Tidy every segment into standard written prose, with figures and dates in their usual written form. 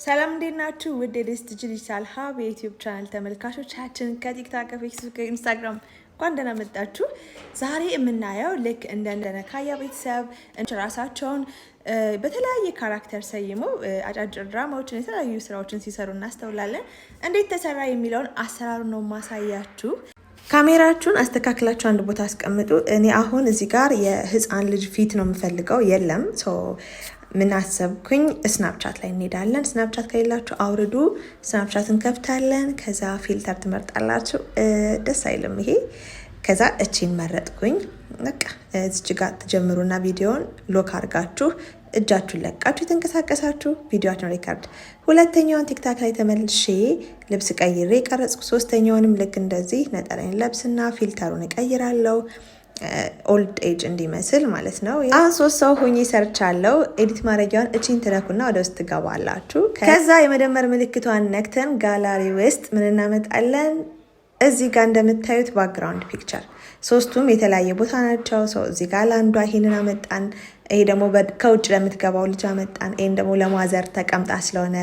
ሰላም እንዴት ናችሁ? ውድ የደስ ዲጂታል ሀብ የዩቲዩብ ቻናል ተመልካቾቻችን ከቲክታክ ከፌስቡክ ከኢንስታግራም እንኳን ደህና መጣችሁ። ዛሬ የምናየው ልክ እንደነ ካያ ቤተሰብ ራሳቸውን በተለያየ ካራክተር ሰይመው አጫጭር ድራማዎችን የተለያዩ ስራዎችን ሲሰሩ እናስተውላለን። እንዴት ተሰራ የሚለውን አሰራሩ ነው ማሳያችሁ። ካሜራችሁን አስተካክላችሁ አንድ ቦታ አስቀምጡ። እኔ አሁን እዚህ ጋር የህፃን ልጅ ፊት ነው የምፈልገው፣ የለም ምን አሰብኩኝ፣ ስናፕቻት ላይ እንሄዳለን። ስናፕቻት ከሌላችሁ አውርዱ፣ ስናፕቻትን ከፍታለን። ከዛ ፊልተር ትመርጣላችሁ። ደስ አይልም ይሄ። ከዛ እቺን መረጥኩኝ። በቃ እዚህ ጋር ተጀምሩና ቪዲዮን ሎክ አድርጋችሁ እጃችሁን ለቃችሁ የተንቀሳቀሳችሁ ቪዲዮአችሁን ሪካርድ። ሁለተኛውን ቲክታክ ላይ ተመልሼ ልብስ ቀይሬ ቀረጽኩ። ሶስተኛውንም ልክ እንደዚህ ነጠላዬን ለብስና ፊልተሩን እቀይራለሁ ኦልድ ኤጅ እንዲመስል ማለት ነው። አሁን 3 ሰው ሆኜ ሰርቻለሁ። ኤዲት ማድረጊያውን እቺን ትነኩና ወደ ውስጥ ትገባላችሁ። ከዛ የመደመር ምልክቷን ነክተን ጋላሪ ውስጥ ምን እናመጣለን? እዚህ ጋር እንደምታዩት ባክግራውንድ ፒክቸር፣ ሶስቱም የተለያየ ቦታ ናቸው። እዚህ ጋር ለአንዷ ይሄንን አመጣን። ይሄ ደግሞ ከውጭ ለምትገባው ልጅ አመጣን። ይሄን ደግሞ ለማዘር ተቀምጣ ስለሆነ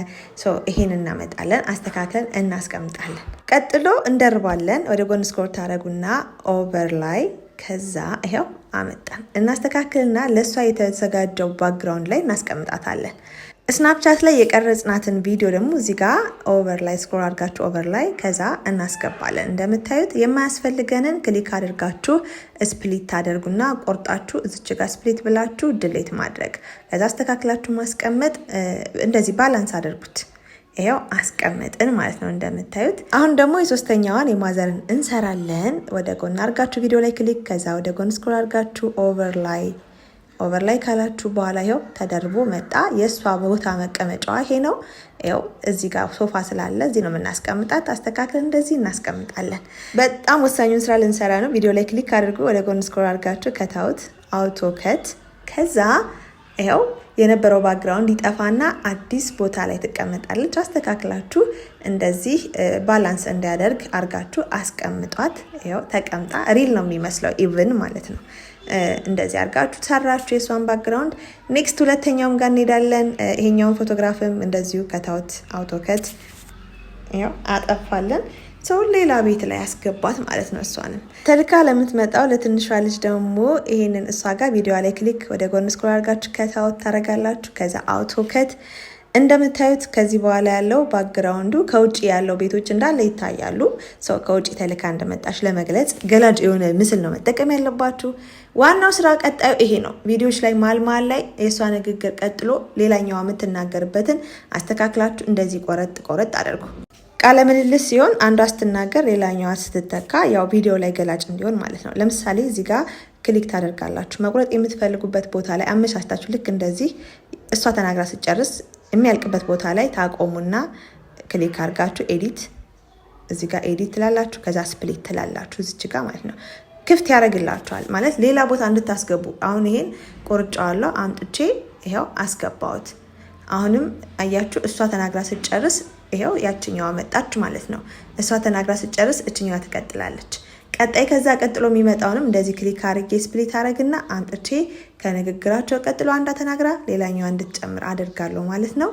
ይሄን እናመጣለን፣ አስተካክለን እናስቀምጣለን። ቀጥሎ እንደርባለን። ወደ ጎን ስኮር ታረጉና ኦቨር ላይ ከዛ ይሄው አመጣን እናስተካክልና ለሷ የተዘጋጀው ባክግራውንድ ላይ እናስቀምጣታለን። ስናፕቻት ላይ የቀረጽናትን ቪዲዮ ደግሞ እዚህ ጋር ኦቨር ላይ ስክሮል አድርጋችሁ ኦቨር ላይ ከዛ እናስገባለን። እንደምታዩት የማያስፈልገንን ክሊክ አድርጋችሁ ስፕሊት ታደርጉና ቆርጣችሁ እዚች ጋር ስፕሊት ብላችሁ ድሌት ማድረግ፣ ከዛ አስተካክላችሁ ማስቀመጥ። እንደዚህ ባላንስ አድርጉት። ይሄው አስቀመጥን ማለት ነው እንደምታዩት። አሁን ደግሞ የሶስተኛዋን የማዘርን እንሰራለን። ወደ ጎን አድርጋችሁ ቪዲዮ ላይ ክሊክ፣ ከዛ ወደ ጎን ስክሮል አድርጋችሁ ኦቨር ላይ ካላችሁ በኋላ ይሄው ተደርቦ መጣ። የእሷ ቦታ መቀመጫዋ ይሄ ነው። ይሄው እዚህ ጋር ሶፋ ስላለ እዚህ ነው የምናስቀምጣት። አስተካክለን እንደዚህ እናስቀምጣለን። በጣም ወሳኙን ስራ ልንሰራ ነው። ቪዲዮ ላይ ክሊክ አድርጉ፣ ወደ ጎን ስክሮል አድርጋችሁ ከታውት አውቶ ከት፣ ከዛ ይሄው የነበረው ባክግራውንድ ይጠፋና አዲስ ቦታ ላይ ትቀመጣለች። አስተካክላችሁ እንደዚህ ባላንስ እንዲያደርግ አርጋችሁ አስቀምጧት። ይሄው ተቀምጣ ሪል ነው የሚመስለው ኢቭን ማለት ነው። እንደዚህ አርጋችሁ ሰራችሁ የሷን ባክግራውንድ። ኔክስት ሁለተኛውም ጋር እንሄዳለን። ይሄኛውን ፎቶግራፍም እንደዚሁ ከታውት አውቶከት ይሄው አጠፋለን። ሰው ሌላ ቤት ላይ ያስገባት ማለት ነው። እሷንም ተልካ ለምትመጣው ለትንሿ ልጅ ደግሞ ይሄንን እሷ ጋር ቪዲዮ ላይ ክሊክ ወደ ጎን ስክሮል አድርጋችሁ ከታውት ታረጋላችሁ። ከዛ አውቶከት እንደምታዩት ከዚህ በኋላ ያለው ባክግራውንዱ ከውጪ ያለው ቤቶች እንዳለ ይታያሉ። ሰው ከውጪ ተልካ እንደመጣች ለመግለጽ ገላጭ የሆነ ምስል ነው መጠቀም ያለባችሁ። ዋናው ስራ ቀጣዩ ይሄ ነው። ቪዲዮዎች ላይ ማልማል ላይ የሷ ንግግር ቀጥሎ ሌላኛዋ የምትናገርበትን አስተካክላችሁ እንደዚህ ቆረጥ አድርጉ። ቃለ ምልልስ ሲሆን አንዷ ስትናገር ሌላኛዋ ስትተካ ያው ቪዲዮ ላይ ገላጭ እንዲሆን ማለት ነው። ለምሳሌ እዚህ ጋር ክሊክ ታደርጋላችሁ። መቁረጥ የምትፈልጉበት ቦታ ላይ አመቻችታችሁ ልክ እንደዚህ እሷ ተናግራ ስጨርስ የሚያልቅበት ቦታ ላይ ታቆሙና ክሊክ አድርጋችሁ ኤዲት፣ እዚህ ጋር ኤዲት ትላላችሁ። ከዛ ስፕሊት ትላላችሁ እዚች ጋር ማለት ነው። ክፍት ያደርግላችኋል ማለት ሌላ ቦታ እንድታስገቡ። አሁን ይሄን ቆርጫዋለሁ አምጥቼ ይሄው አስገባሁት። አሁንም አያችሁ እሷ ተናግራ ስጨርስ ይሄው ያችኛዋ መጣች ማለት ነው። እሷ ተናግራ ስጨርስ እችኛዋ ትቀጥላለች። ቀጣይ ከዛ ቀጥሎ የሚመጣውንም እንደዚህ ክሊክ አድርጌ ስፕሊት አደርግና አምጥቼ ከንግግራቸው ቀጥሎ አንዷ ተናግራ ሌላኛዋ እንድትጨምር አደርጋለሁ ማለት ነው።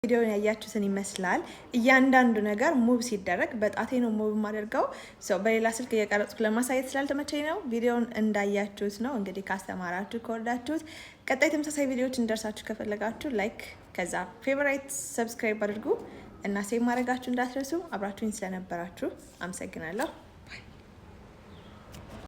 ቪዲዮን ያያችሁትን ይመስላል። እያንዳንዱ ነገር ሙቭ ሲደረግ በጣቴ ነው ሙቭ ማደርገው። በሌላ ስልክ እየቀረጽኩ ለማሳየት ስላልተመቸኝ ነው። ቪዲዮን እንዳያችሁት ነው። እንግዲህ ካስተማራችሁ ከወዳችሁት ቀጣይ ተመሳሳይ ቪዲዮዎች እንደርሳችሁ ከፈለጋችሁ ላይክ፣ ከዛ ፌቨራይት፣ ሰብስክራይብ አድርጉ እና ሴቭ ማድረጋችሁ እንዳትረሱ። አብራችሁኝ ስለነበራችሁ አመሰግናለሁ።